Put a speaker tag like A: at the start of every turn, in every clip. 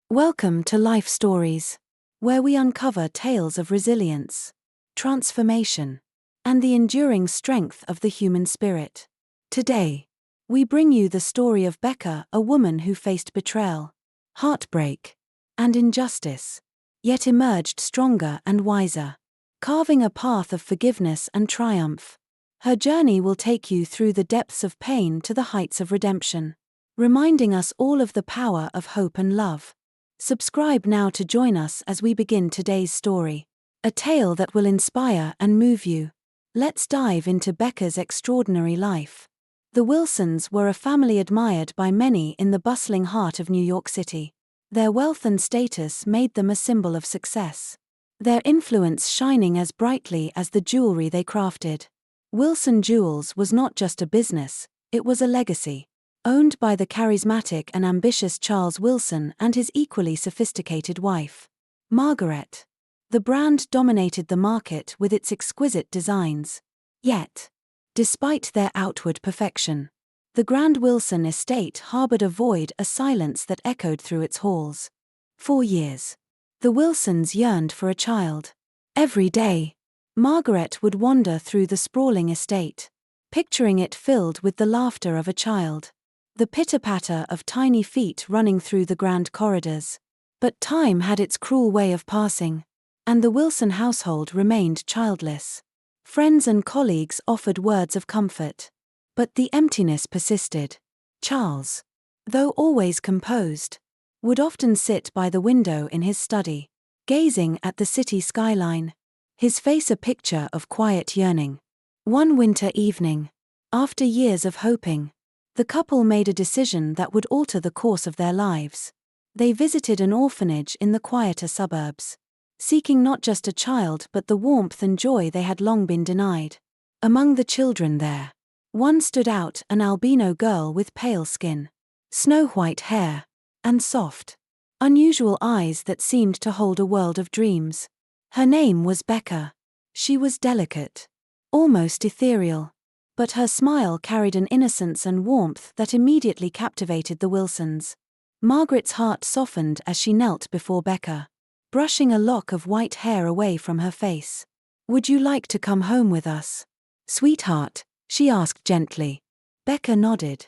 A: Welcome to Life Stories, where we uncover tales of resilience, transformation, and the enduring strength of the human spirit. Today, we bring you the story of Becca, a woman who faced betrayal, heartbreak, and injustice, yet emerged stronger and wiser, carving a path of forgiveness and triumph. Her journey will take you through the depths of pain to the heights of redemption, reminding us all of the power of hope and love. Subscribe now to join us as we begin today's story, a tale that will inspire and move you. Let's dive into Becca's extraordinary life. The Wilsons were a family admired by many in the bustling heart of New York City. Their wealth and status made them a symbol of success, their influence shining as brightly as the jewelry they crafted. Wilson Jewels was not just a business, it was a legacy. Owned by the charismatic and ambitious Charles Wilson and his equally sophisticated wife, Margaret. The brand dominated the market with its exquisite designs. Yet, despite their outward perfection, the Grand Wilson estate harbored a void, a silence that echoed through its halls. For years, the Wilsons yearned for a child. Every day, Margaret would wander through the sprawling estate, picturing it filled with the laughter of a child, the pitter-patter of tiny feet running through the grand corridors. But time had its cruel way of passing, and the Wilson household remained childless. Friends and colleagues offered words of comfort, but the emptiness persisted. Charles, though always composed, would often sit by the window in his study, gazing at the city skyline, his face a picture of quiet yearning. One winter evening, after years of hoping, the couple made a decision that would alter the course of their lives. They visited an orphanage in the quieter suburbs, seeking not just a child but the warmth and joy they had long been denied. Among the children there, one stood out, an albino girl with pale skin, snow-white hair, and soft, unusual eyes that seemed to hold a world of dreams. Her name was Becca. She was delicate, almost ethereal, but her smile carried an innocence and warmth that immediately captivated the Wilsons. Margaret's heart softened as she knelt before Becca, brushing a lock of white hair away from her face. "Would you like to come home with us, sweetheart?" she asked gently. Becca nodded,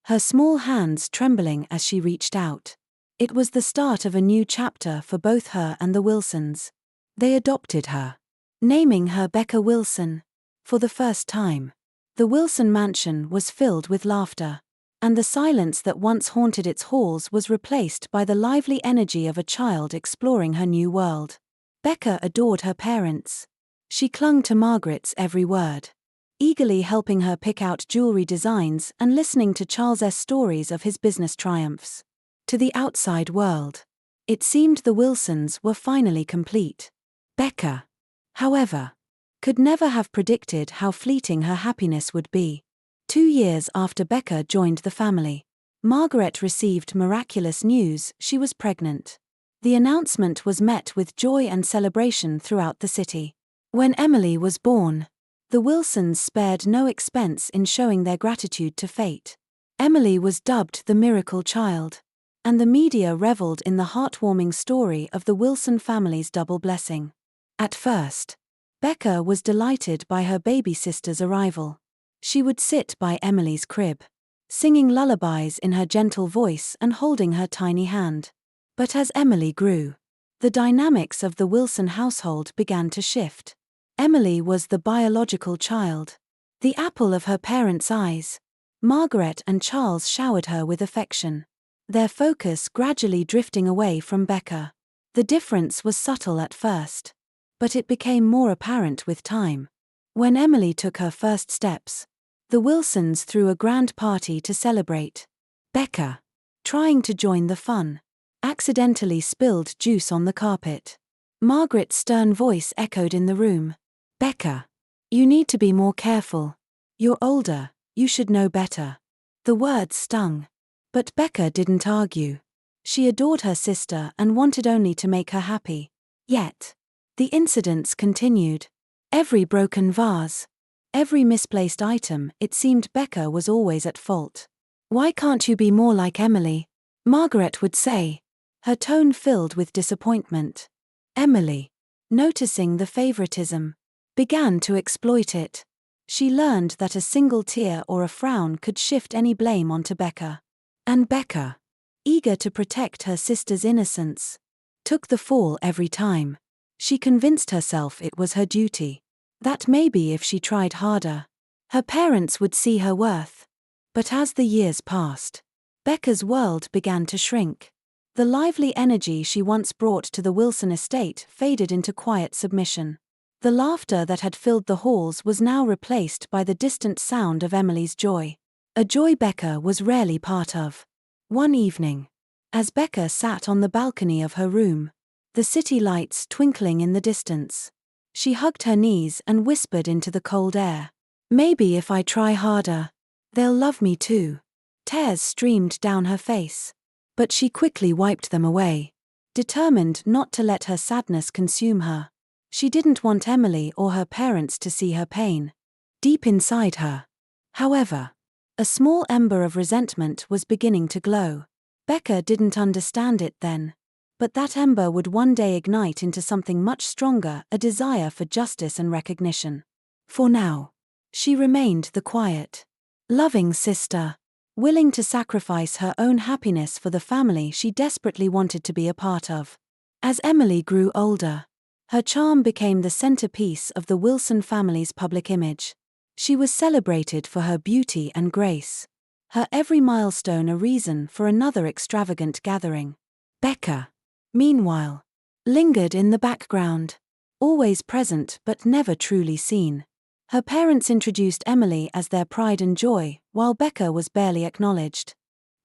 A: her small hands trembling as she reached out. It was the start of a new chapter for both her and the Wilsons. They adopted her, naming her Becca Wilson. For the first time, the Wilson mansion was filled with laughter, and the silence that once haunted its halls was replaced by the lively energy of a child exploring her new world. Becca adored her parents. She clung to Margaret's every word, eagerly helping her pick out jewelry designs and listening to Charles's stories of his business triumphs. To the outside world, it seemed the Wilsons were finally complete. Becca, however, could never have predicted how fleeting her happiness would be. 2 years after Becca joined the family, Margaret received miraculous news: she was pregnant. The announcement was met with joy and celebration throughout the city. When Emily was born, the Wilsons spared no expense in showing their gratitude to fate. Emily was dubbed the miracle child, and the media reveled in the heartwarming story of the Wilson family's double blessing. At first, Becca was delighted by her baby sister's arrival. She would sit by Emily's crib, singing lullabies in her gentle voice and holding her tiny hand. But as Emily grew, the dynamics of the Wilson household began to shift. Emily was the biological child, the apple of her parents' eyes. Margaret and Charles showered her with affection, their focus gradually drifting away from Becca. The difference was subtle at first, but it became more apparent with time. When Emily took her first steps, the Wilsons threw a grand party to celebrate. Becca, trying to join the fun, accidentally spilled juice on the carpet. Margaret's stern voice echoed in the room. "Becca, you need to be more careful. You're older, you should know better." The words stung, but Becca didn't argue. She adored her sister and wanted only to make her happy. Yet, the incidents continued. Every broken vase, every misplaced item, it seemed Becca was always at fault. "Why can't you be more like Emily?" Margaret would say. her tone filled with disappointment. Emily, noticing the favoritism, began to exploit it. She learned that a single tear or a frown could shift any blame onto Becca. And Becca, eager to protect her sister's innocence, took the fall every time. She convinced herself it was her duty, that maybe if she tried harder, her parents would see her worth. But as the years passed, Becca's world began to shrink. The lively energy she once brought to the Wilson estate faded into quiet submission. The laughter that had filled the halls was now replaced by the distant sound of Emily's joy, a joy Becca was rarely part of. One evening, as Becca sat on the balcony of her room, the city lights twinkling in the distance, she hugged her knees and whispered into the cold air, "Maybe if I try harder, they'll love me too." Tears streamed down her face, but she quickly wiped them away, determined not to let her sadness consume her. She didn't want Emily or her parents to see her pain. Deep inside her, however, a small ember of resentment was beginning to glow. Becca didn't understand it then, but that ember would one day ignite into something much stronger, a desire for justice and recognition. For now, she remained the quiet, loving sister, willing to sacrifice her own happiness for the family she desperately wanted to be a part of. As Emily grew older, her charm became the centerpiece of the Wilson family's public image. She was celebrated for her beauty and grace, her every milestone a reason for another extravagant gathering. Becca, meanwhile, lingered in the background, always present but never truly seen. Her parents introduced Emily as their pride and joy, while Becca was barely acknowledged.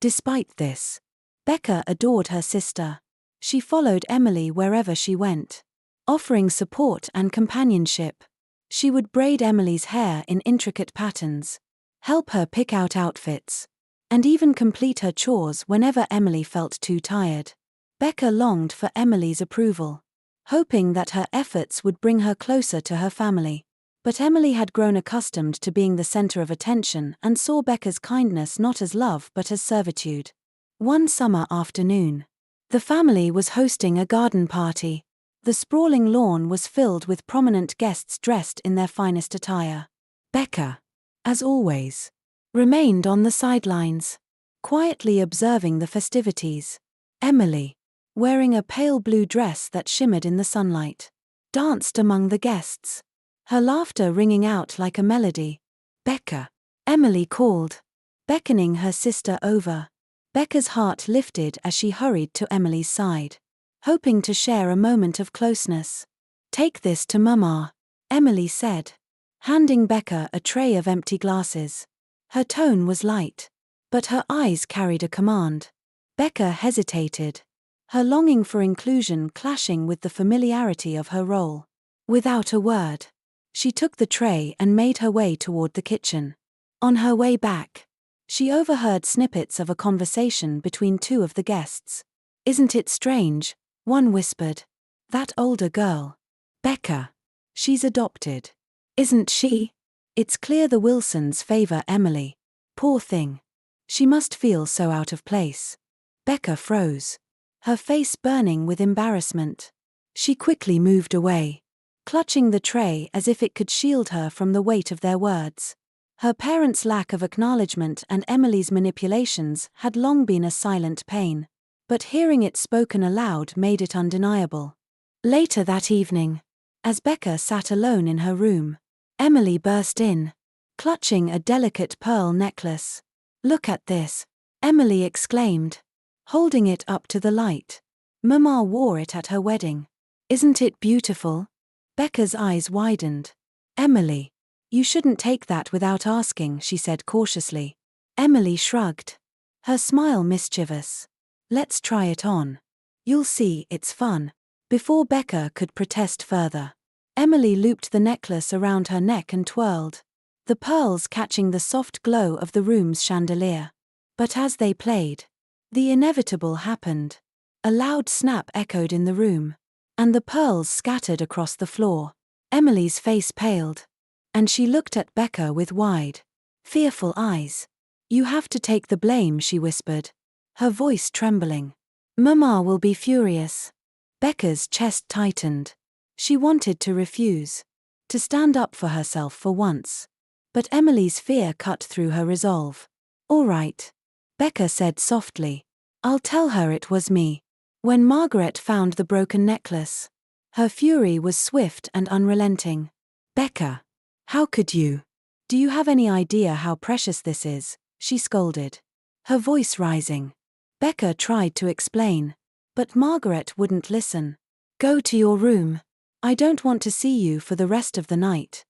A: Despite this, Becca adored her sister. She followed Emily wherever she went, offering support and companionship. She would braid Emily's hair in intricate patterns, help her pick out outfits, and even complete her chores whenever Emily felt too tired. Becca longed for Emily's approval, hoping that her efforts would bring her closer to her family. But Emily had grown accustomed to being the center of attention and saw Becca's kindness not as love but as servitude. One summer afternoon, the family was hosting a garden party. The sprawling lawn was filled with prominent guests dressed in their finest attire. Becca, as always, remained on the sidelines, quietly observing the festivities. Emily, wearing a pale blue dress that shimmered in the sunlight, danced among the guests, her laughter ringing out like a melody. "Becca," Emily called, beckoning her sister over. Becca's heart lifted as she hurried to Emily's side, hoping to share a moment of closeness. "Take this to Mama," Emily said, handing Becca a tray of empty glasses. Her tone was light, but her eyes carried a command. Becca hesitated, her longing for inclusion clashing with the familiarity of her role. Without a word, she took the tray and made her way toward the kitchen. On her way back, she overheard snippets of a conversation between two of the guests. "Isn't it strange?" one whispered. "That older girl, Becca, she's adopted, isn't she? It's clear the Wilsons favor Emily. Poor thing. She must feel so out of place." Becca froze, her face burning with embarrassment. She quickly moved away, clutching the tray as if it could shield her from the weight of their words. Her parents' lack of acknowledgement and Emily's manipulations had long been a silent pain, but hearing it spoken aloud made it undeniable. Later that evening, as Becca sat alone in her room, Emily burst in, clutching a delicate pearl necklace. "Look at this," Emily exclaimed, holding it up to the light. "Mama wore it at her wedding. Isn't it beautiful?" Becca's eyes widened. "Emily, you shouldn't take that without asking," she said cautiously. Emily shrugged, her smile mischievous. "Let's try it on. You'll see, it's fun." Before Becca could protest further, Emily looped the necklace around her neck and twirled, the pearls catching the soft glow of the room's chandelier. But as they played, the inevitable happened. A loud snap echoed in the room, and the pearls scattered across the floor. Emily's face paled, and she looked at Becca with wide, fearful eyes. "You have to take the blame," she whispered, her voice trembling. Mama will be furious. Becca's chest tightened. She wanted to refuse, to stand up for herself for once. But Emily's fear cut through her resolve. All right, Becca said softly. I'll tell her it was me. When Margaret found the broken necklace, her fury was swift and unrelenting. Becca, how could you? Do you have any idea how precious this is? She scolded, her voice rising. Becca tried to explain, but Margaret wouldn't listen. Go to your room. I don't want to see you for the rest of the night.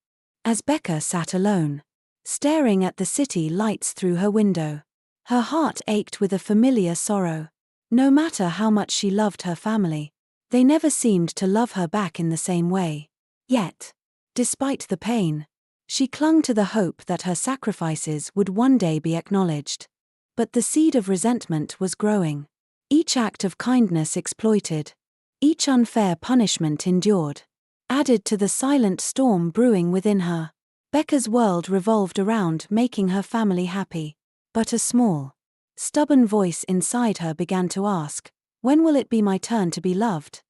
A: As Becca sat alone, staring at the city lights through her window, her heart ached with a familiar sorrow. No matter how much she loved her family, they never seemed to love her back in the same way. Yet, despite the pain, she clung to the hope that her sacrifices would one day be acknowledged. But the seed of resentment was growing. Each act of kindness exploited, each unfair punishment endured, added to the silent storm brewing within her. Becca's world revolved around making her family happy. But a small, stubborn voice inside her began to ask, when will it be my turn to be loved?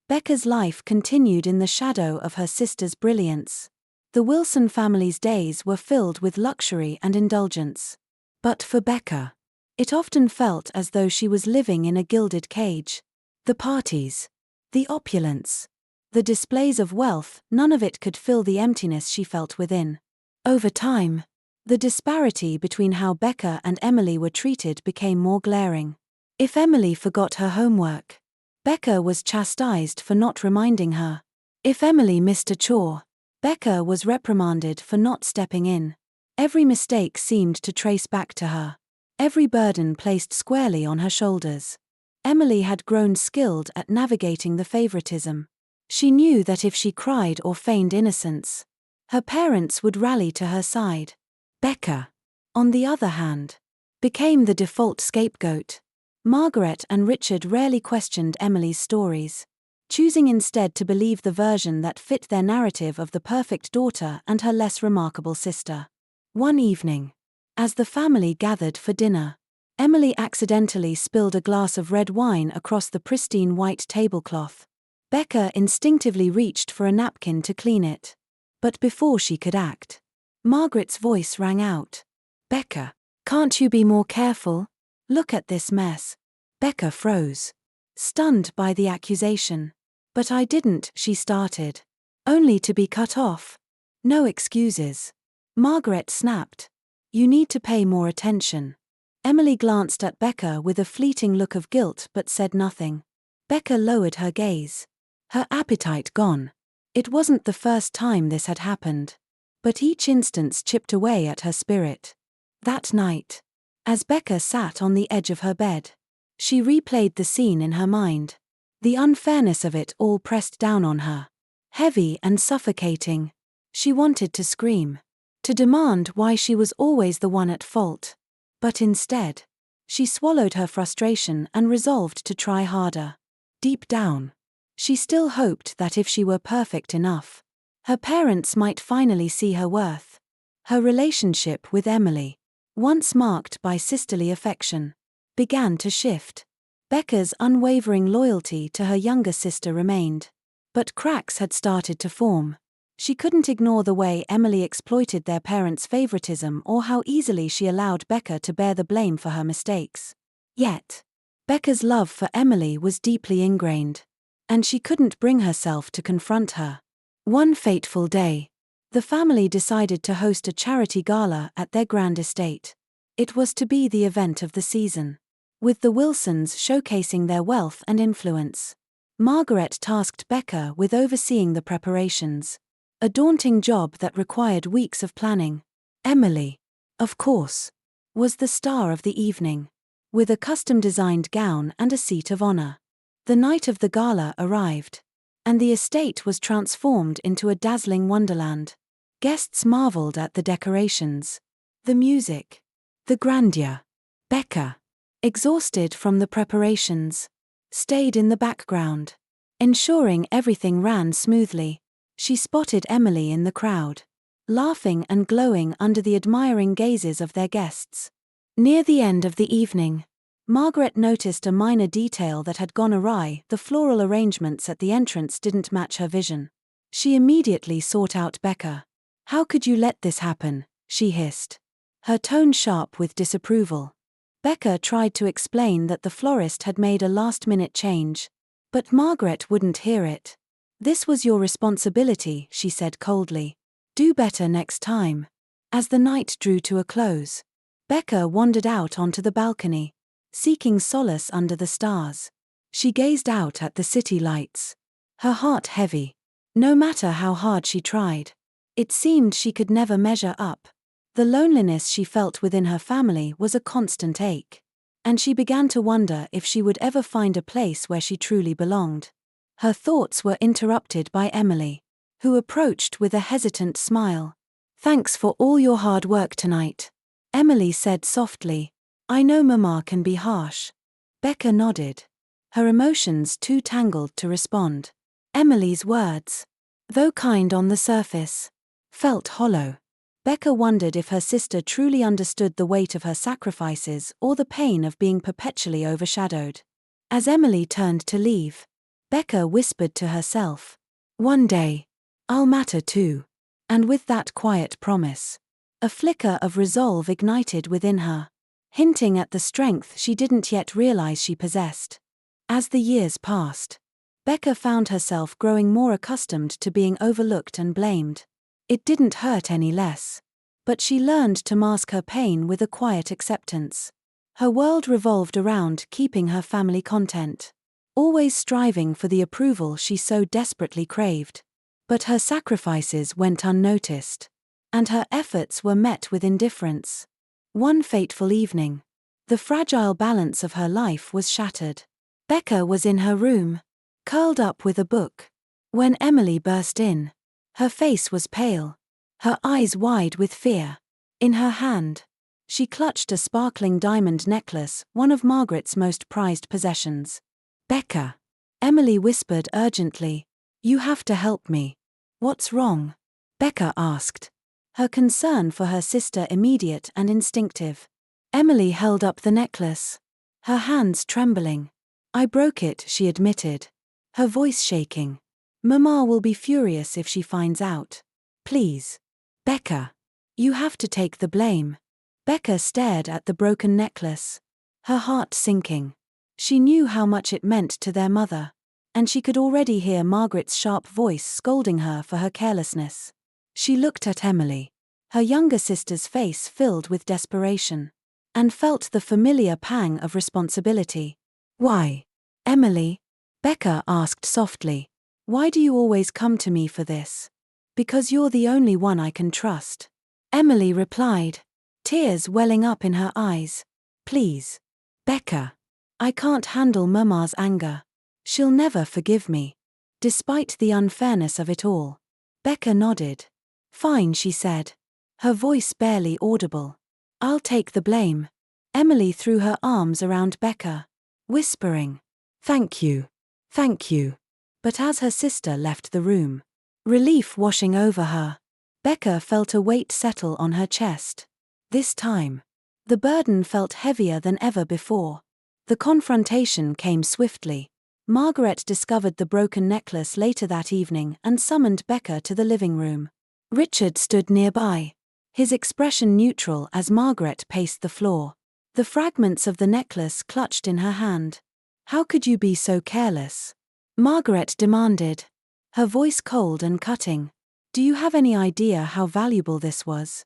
A: Becca's life continued in the shadow of her sister's brilliance. The Wilson family's days were filled with luxury and indulgence. But for Becca, it often felt as though she was living in a gilded cage. The parties, the opulence, the displays of wealth, none of it could fill the emptiness she felt within. Over time, the disparity between how Becca and Emily were treated became more glaring. If Emily forgot her homework, Becca was chastised for not reminding her. If Emily missed a chore, Becca was reprimanded for not stepping in. Every mistake seemed to trace back to her. Every burden placed squarely on her shoulders. Emily had grown skilled at navigating the favoritism. She knew that if she cried or feigned innocence, her parents would rally to her side. Becca, on the other hand, became the default scapegoat. Margaret and Richard rarely questioned Emily's stories, choosing instead to believe the version that fit their narrative of the perfect daughter and her less remarkable sister. One evening, as the family gathered for dinner, Emily accidentally spilled a glass of red wine across the pristine white tablecloth. Becca instinctively reached for a napkin to clean it. But before she could act, Margaret's voice rang out. Becca, can't you be more careful? Look at this mess. Becca froze, stunned by the accusation. But I didn't, she started, only to be cut off. No excuses. Margaret snapped. You need to pay more attention. Emily glanced at Becca with a fleeting look of guilt but said nothing. Becca lowered her gaze, her appetite gone. It wasn't the first time this had happened, but each instance chipped away at her spirit. That night, as Becca sat on the edge of her bed, she replayed the scene in her mind. The unfairness of it all pressed down on her, heavy and suffocating. She wanted to scream, to demand why she was always the one at fault. But instead, she swallowed her frustration and resolved to try harder. Deep down, she still hoped that if she were perfect enough, her parents might finally see her worth. Her relationship with Emily, once marked by sisterly affection, began to shift. Becca's unwavering loyalty to her younger sister remained, but cracks had started to form. She couldn't ignore the way Emily exploited their parents' favoritism or how easily she allowed Becca to bear the blame for her mistakes. Yet, Becca's love for Emily was deeply ingrained, and she couldn't bring herself to confront her. One fateful day, the family decided to host a charity gala at their grand estate. It was to be the event of the season, with the Wilsons showcasing their wealth and influence. Margaret tasked Becca with overseeing the preparations, a daunting job that required weeks of planning. Emily, of course, was the star of the evening, with a custom-designed gown and a seat of honor. The night of the gala arrived, and the estate was transformed into a dazzling wonderland. Guests marveled at the decorations, the music, the grandeur. Becca, exhausted from the preparations, stayed in the background, ensuring everything ran smoothly. She spotted Emily in the crowd, laughing and glowing under the admiring gazes of their guests. Near the end of the evening, Margaret noticed a minor detail that had gone awry. The floral arrangements at the entrance didn't match her vision. She immediately sought out Becca. "How could you let this happen?" she hissed, her tone sharp with disapproval. Becca tried to explain that the florist had made a last-minute change, but Margaret wouldn't hear it. "This was your responsibility," she said coldly. "Do better next time." As the night drew to a close, Becca wandered out onto the balcony, seeking solace under the stars. She gazed out at the city lights, her heart heavy. No matter how hard she tried, it seemed she could never measure up. The loneliness she felt within her family was a constant ache, and she began to wonder if she would ever find a place where she truly belonged. Her thoughts were interrupted by Emily, who approached with a hesitant smile. "Thanks for all your hard work tonight," Emily said softly. "I know Mama can be harsh." Becca nodded, her emotions too tangled to respond. Emily's words, though kind on the surface, felt hollow. Becca wondered if her sister truly understood the weight of her sacrifices or the pain of being perpetually overshadowed. As Emily turned to leave, Becca whispered to herself, "One day, I'll matter too." And with that quiet promise, a flicker of resolve ignited within her, hinting at the strength she didn't yet realize she possessed. As the years passed, Becca found herself growing more accustomed to being overlooked and blamed. It didn't hurt any less, but she learned to mask her pain with a quiet acceptance. Her world revolved around keeping her family content, always striving for the approval she so desperately craved. But her sacrifices went unnoticed, and her efforts were met with indifference. One fateful evening, the fragile balance of her life was shattered. Becca was in her room, curled up with a book, when Emily burst in. Her face was pale, her eyes wide with fear. In her hand, she clutched a sparkling diamond necklace, one of Margaret's most prized possessions. "Becca," Emily whispered urgently, "you have to help me." "What's wrong?" Becca asked, her concern for her sister immediate and instinctive. Emily held up the necklace, her hands trembling. "I broke it," she admitted, her voice shaking. "Mama will be furious if she finds out. Please." "Becca, you have to take the blame." Becca stared at the broken necklace, her heart sinking. She knew how much it meant to their mother, and she could already hear Margaret's sharp voice scolding her for her carelessness. She looked at Emily, her younger sister's face filled with desperation, and felt the familiar pang of responsibility. "Why, Emily?" Becca asked softly. "Why do you always come to me for this?" "Because you're the only one I can trust," Emily replied, tears welling up in her eyes. "Please, Becca. I can't handle Mama's anger. She'll never forgive me." Despite the unfairness of it all, Becca nodded. "Fine," she said, her voice barely audible. "I'll take the blame." Emily threw her arms around Becca, whispering, "Thank you. Thank you." But as her sister left the room, relief washing over her, Becca felt a weight settle on her chest. This time, the burden felt heavier than ever before. The confrontation came swiftly. Margaret discovered the broken necklace later that evening and summoned Becca to the living room. Richard stood nearby, his expression neutral as Margaret paced the floor, the fragments of the necklace clutched in her hand. "How could you be so careless?" Margaret demanded, her voice cold and cutting. "Do you have any idea how valuable this was?"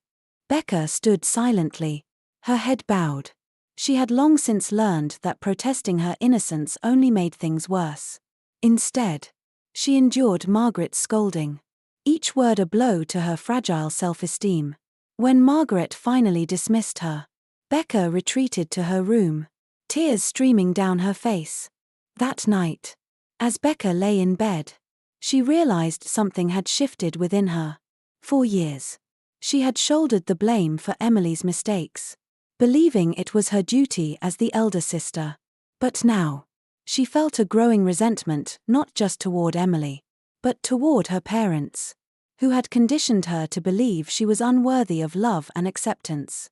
A: Becca stood silently, her head bowed. She had long since learned that protesting her innocence only made things worse. Instead, she endured Margaret's scolding, each word a blow to her fragile self-esteem. When Margaret finally dismissed her, Becca retreated to her room, tears streaming down her face. That night, as Becca lay in bed, she realized something had shifted within her. For years, she had shouldered the blame for Emily's mistakes, believing it was her duty as the elder sister. But now, she felt a growing resentment not just toward Emily, but toward her parents, who had conditioned her to believe she was unworthy of love and acceptance.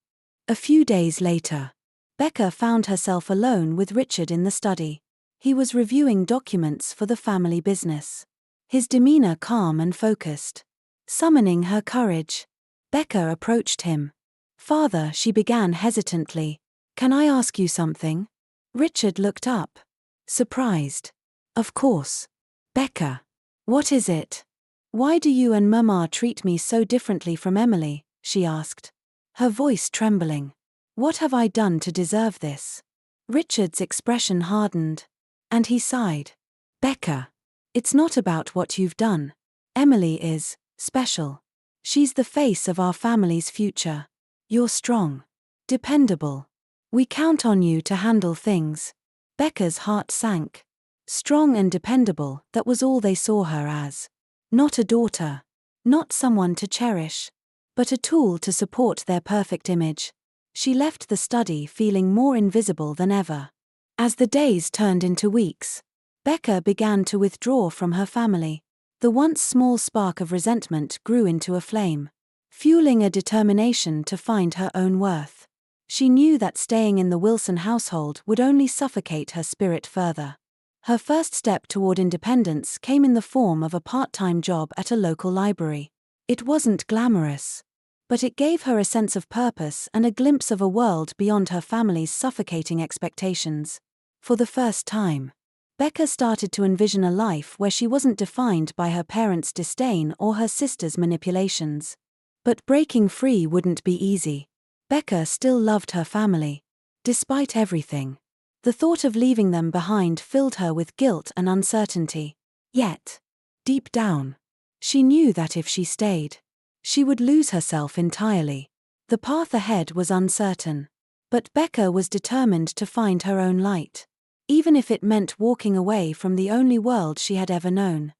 A: A few days later, Becca found herself alone with Richard in the study. He was reviewing documents for the family business. His demeanor calm and focused. Summoning her courage, Becca approached him. "Father," she began hesitantly, "can I ask you something?" Richard looked up. Surprised. "Of course. Becca. What is it? Why do you and Mama treat me so differently from Emily?" she asked. Her voice trembling. "What have I done to deserve this?" Richard's expression hardened. And he sighed. "Becca. It's not about what you've done. Emily is special. She's the face of our family's future. You're strong. Dependable. We count on you to handle things." Becca's heart sank. Strong and dependable, that was all they saw her as. Not a daughter. Not someone to cherish. But a tool to support their perfect image. She left the study feeling more invisible than ever. As the days turned into weeks, Becca began to withdraw from her family. The once small spark of resentment grew into a flame, fueling a determination to find her own worth. She knew that staying in the Wilson household would only suffocate her spirit further. Her first step toward independence came in the form of a part-time job at a local library. It wasn't glamorous, but it gave her a sense of purpose and a glimpse of a world beyond her family's suffocating expectations. For the first time, Becca started to envision a life where she wasn't defined by her parents' disdain or her sister's manipulations. But breaking free wouldn't be easy. Becca still loved her family. Despite everything, the thought of leaving them behind filled her with guilt and uncertainty. Yet, deep down, she knew that if she stayed, she would lose herself entirely. The path ahead was uncertain, but Becca was determined to find her own light, even if it meant walking away from the only world she had ever known.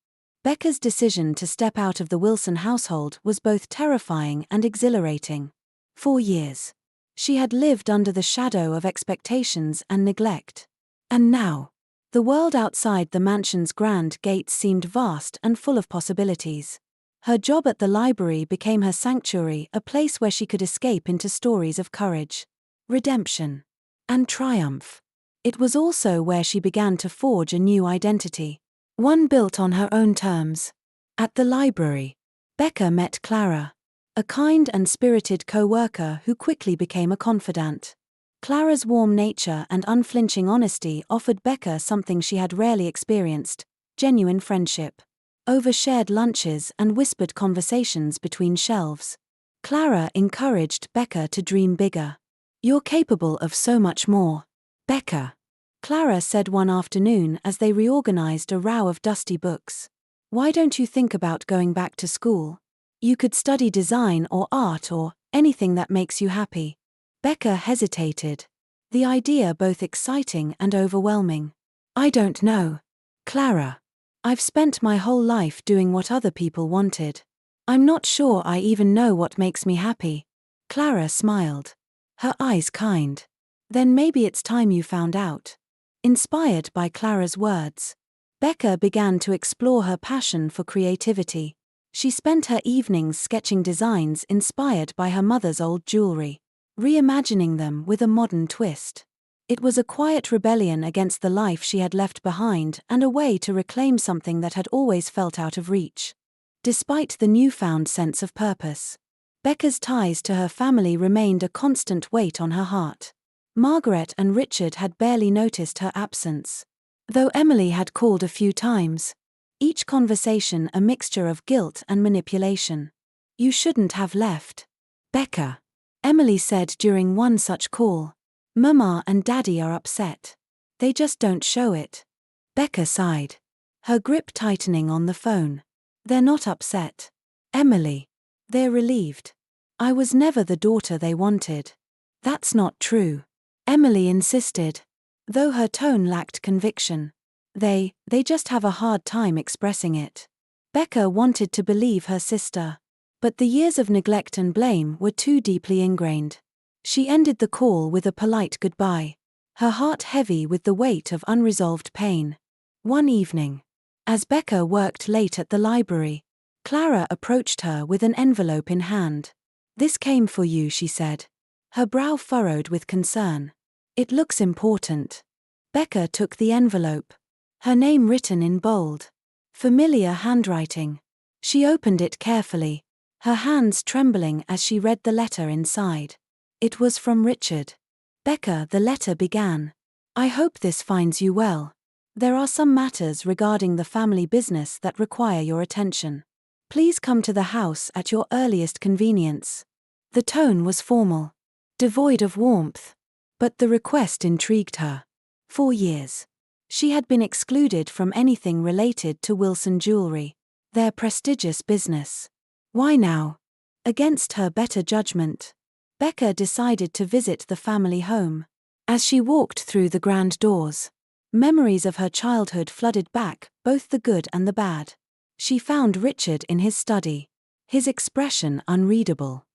A: Becca's decision to step out of the Wilson household was both terrifying and exhilarating. For years, she had lived under the shadow of expectations and neglect. And now, the world outside the mansion's grand gates seemed vast and full of possibilities. Her job at the library became her sanctuary, a place where she could escape into stories of courage, redemption, and triumph. It was also where she began to forge a new identity, one built on her own terms. At the library, Becca met Clara, a kind and spirited co-worker who quickly became a confidant. Clara's warm nature and unflinching honesty offered Becca something she had rarely experienced: genuine friendship. Over shared lunches and whispered conversations between shelves, Clara encouraged Becca to dream bigger. "You're capable of so much more, Becca," Clara said one afternoon as they reorganized a row of dusty books. "Why don't you think about going back to school? You could study design or art or anything that makes you happy." Becca hesitated, the idea both exciting and overwhelming. "I don't know, Clara. I've spent my whole life doing what other people wanted. I'm not sure I even know what makes me happy." Clara smiled, her eyes kind. "Then maybe it's time you found out." Inspired by Clara's words, Becca began to explore her passion for creativity. She spent her evenings sketching designs inspired by her mother's old jewelry, reimagining them with a modern twist. It was a quiet rebellion against the life she had left behind and a way to reclaim something that had always felt out of reach. Despite the newfound sense of purpose, Becca's ties to her family remained a constant weight on her heart. Margaret and Richard had barely noticed her absence, though Emily had called a few times, each conversation a mixture of guilt and manipulation. "You shouldn't have left, Becca," Emily said during one such call. "Mama and Daddy are upset. They just don't show it." Becca sighed, her grip tightening on the phone. "They're not upset, Emily. They're relieved. I was never the daughter they wanted." "That's not true," Emily insisted, though her tone lacked conviction. They just have a hard time expressing it." Becca wanted to believe her sister, but the years of neglect and blame were too deeply ingrained. She ended the call with a polite goodbye, her heart heavy with the weight of unresolved pain. One evening, as Becca worked late at the library, Clara approached her with an envelope in hand. "This came for you," she said, her brow furrowed with concern. It looks important. Becca took the envelope. Her name written in bold. Familiar handwriting. She opened it carefully, her hands trembling as she read the letter inside. It was from Richard. Becca, the letter began. I hope this finds you well. There are some matters regarding the family business that require your attention. Please come to the house at your earliest convenience. The tone was formal, devoid of warmth. But the request intrigued her. For years, she had been excluded from anything related to Wilson Jewelry, their prestigious business. Why now? Against her better judgment, Becca decided to visit the family home. As she walked through the grand doors, memories of her childhood flooded back, both the good and the bad. She found Richard in his study, his expression unreadable.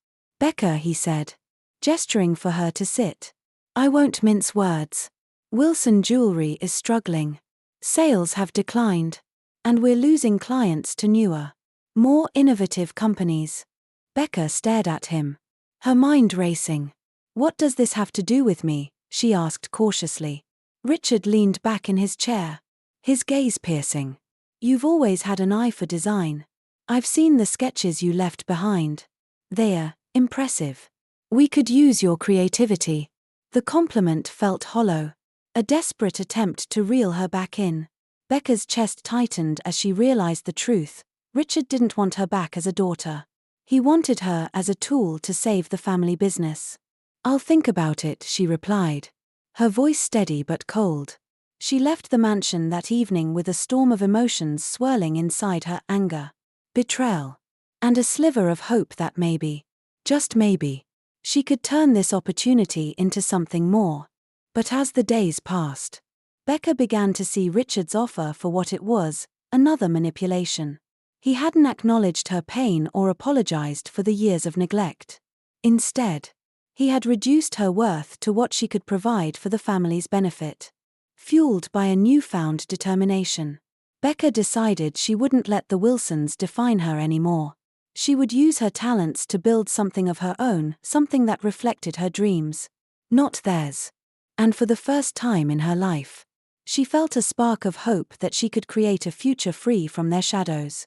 A: Becca, he said, gesturing for her to sit. I won't mince words. Wilson Jewelry is struggling. Sales have declined, and we're losing clients to newer, more innovative companies. Becca stared at him, her mind racing. What does this have to do with me? She asked cautiously. Richard leaned back in his chair, his gaze piercing. You've always had an eye for design. I've seen the sketches you left behind. They're impressive. We could use your creativity. The compliment felt hollow, a desperate attempt to reel her back in. Becca's chest tightened as she realized the truth. Richard didn't want her back as a daughter. He wanted her as a tool to save the family business. I'll think about it, she replied, her voice steady but cold. She left the mansion that evening with a storm of emotions swirling inside her: anger, betrayal, and a sliver of hope that maybe, just maybe, she could turn this opportunity into something more. But as the days passed, Becca began to see Richard's offer for what it was: another manipulation. He hadn't acknowledged her pain or apologized for the years of neglect. Instead, he had reduced her worth to what she could provide for the family's benefit. Fueled by a newfound determination, Becca decided she wouldn't let the Wilsons define her anymore. She would use her talents to build something of her own, something that reflected her dreams, not theirs. And for the first time in her life, she felt a spark of hope that she could create a future free from their shadows.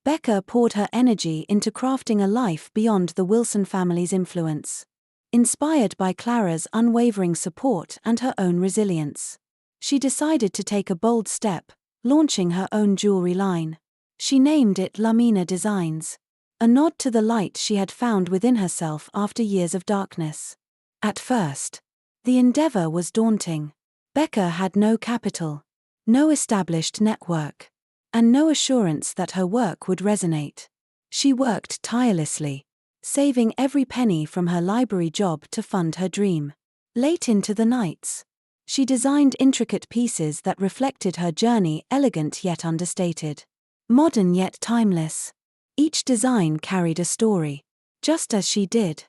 A: Becca poured her energy into crafting a life beyond the Wilson family's influence. Inspired by Clara's unwavering support and her own resilience, she decided to take a bold step, launching her own jewelry line. She named it Lumina Designs, a nod to the light she had found within herself after years of darkness. At first, the endeavor was daunting. Becca had no capital, no established network, and no assurance that her work would resonate. She worked tirelessly, saving every penny from her library job to fund her dream. Late into the nights, she designed intricate pieces that reflected her journey, elegant yet understated, modern yet timeless. Each design carried a story, just as she did.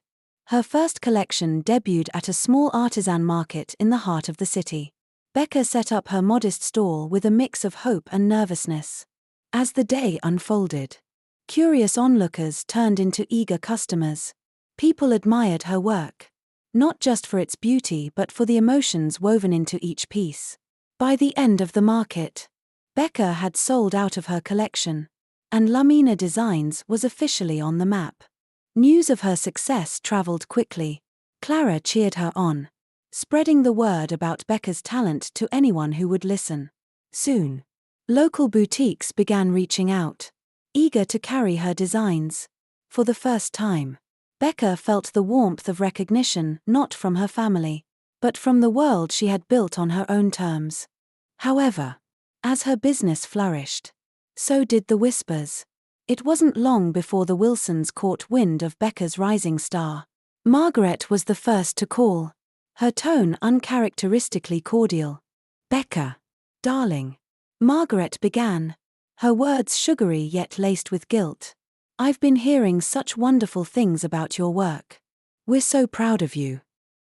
A: Her first collection debuted at a small artisan market in the heart of the city. Becca set up her modest stall with a mix of hope and nervousness. As the day unfolded, curious onlookers turned into eager customers. People admired her work, not just for its beauty but for the emotions woven into each piece. By the end of the market, Becca had sold out of her collection, and Lumina Designs was officially on the map. News of her success traveled quickly. Clara cheered her on, spreading the word about Becca's talent to anyone who would listen. Soon, local boutiques began reaching out, eager to carry her designs. For the first time, Becca felt the warmth of recognition not from her family, but from the world she had built on her own terms. However, as her business flourished, so did the whispers. It wasn't long before the Wilsons caught wind of Becca's rising star. Margaret was the first to call, her tone uncharacteristically cordial. Becca, darling. Margaret began, her words sugary yet laced with guilt. I've been hearing such wonderful things about your work. We're so proud of you.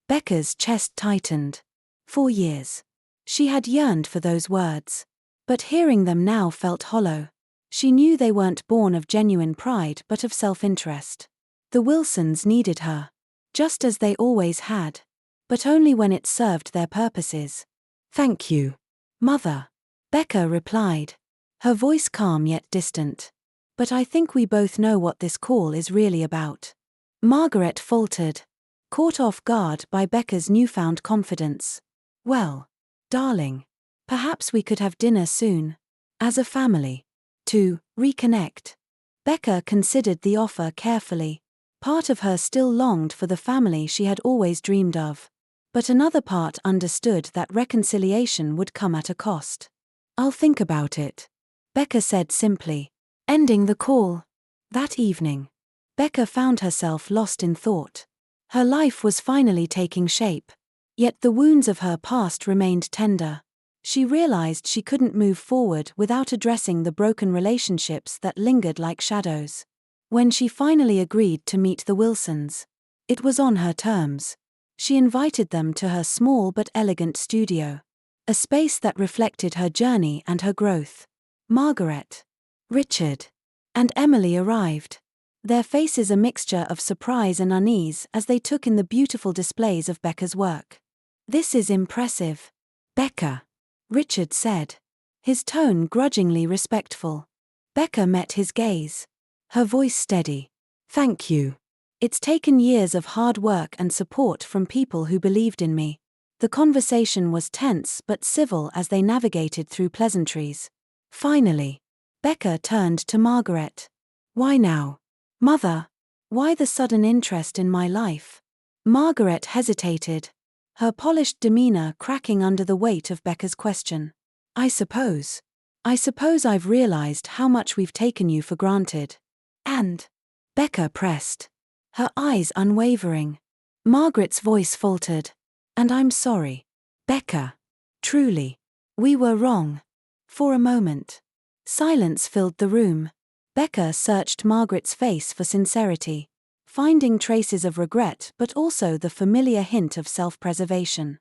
A: Becca's chest tightened. For years, she had yearned for those words, but hearing them now felt hollow. She knew they weren't born of genuine pride but of self-interest. The Wilsons needed her, just as they always had. but only when it served their purposes. "Thank you, Mother," Becca replied, her voice calm yet distant. "But I think we both know what this call is really about." Margaret faltered, caught off guard by Becca's newfound confidence. "Well, darling, perhaps we could have dinner soon. As a family. To reconnect." Becca considered the offer carefully. Part of her still longed for the family she had always dreamed of. But another part understood that reconciliation would come at a cost. "I'll think about it," Becca said simply, ending the call. That evening, Becca found herself lost in thought. Her life was finally taking shape. Yet the wounds of her past remained tender. She realized she couldn't move forward without addressing the broken relationships that lingered like shadows. When she finally agreed to meet the Wilsons, it was on her terms. She invited them to her small but elegant studio, a space that reflected her journey and her growth. Margaret, Richard, and Emily arrived, their faces a mixture of surprise and unease as they took in the beautiful displays of Becca's work. "This is impressive, Becca," Richard said, his tone grudgingly respectful. Becca met his gaze, her voice steady. "Thank you. It's taken years of hard work and support from people who believed in me." The conversation was tense but civil as they navigated through pleasantries. Finally, Becca turned to Margaret. "Why now, Mother? Why the sudden interest in my life?" Margaret hesitated, her polished demeanor cracking under the weight of Becca's question. I suppose I've realized how much we've taken you for granted." "And?" Becca pressed, her eyes unwavering. Margaret's voice faltered. "And I'm sorry, Becca. Truly. We were wrong." For a moment, silence filled the room. Becca searched Margaret's face for sincerity, finding traces of regret but also the familiar hint of self-preservation.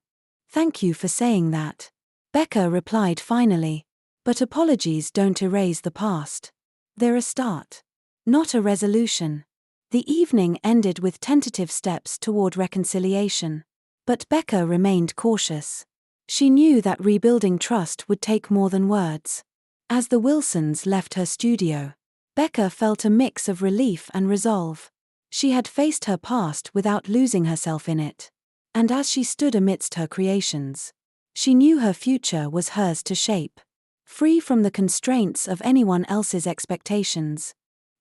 A: "Thank you for saying that," Becca replied finally. "But apologies don't erase the past. They're a start, not a resolution." The evening ended with tentative steps toward reconciliation. But Becca remained cautious. She knew that rebuilding trust would take more than words. As the Wilsons left her studio, Becca felt a mix of relief and resolve. She had faced her past without losing herself in it. And as she stood amidst her creations, she knew her future was hers to shape, free from the constraints of anyone else's expectations.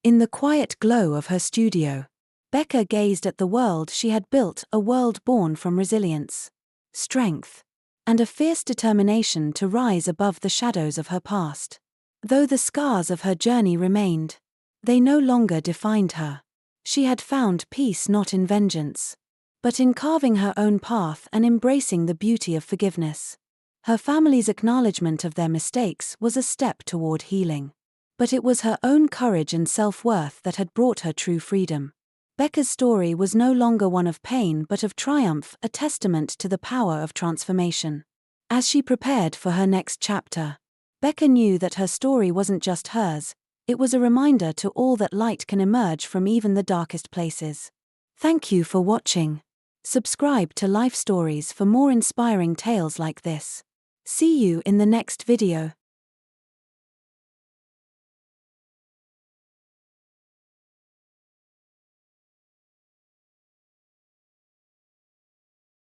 A: In the quiet glow of her studio, Becca gazed at the world she had built, a world born from resilience, strength, and a fierce determination to rise above the shadows of her past. Though the scars of her journey remained, they no longer defined her. She had found peace not in vengeance, but in carving her own path and embracing the beauty of forgiveness. Her family's acknowledgement of their mistakes was a step toward healing. But it was her own courage and self-worth that had brought her true freedom. Becca's story was no longer one of pain but of triumph, a testament to the power of transformation. As she prepared for her next chapter, Becca knew that her story wasn't just hers, it was a reminder to all that light can emerge from even the darkest places. Thank you for watching. Subscribe to Life Stories for more inspiring tales like this. See you in the next video.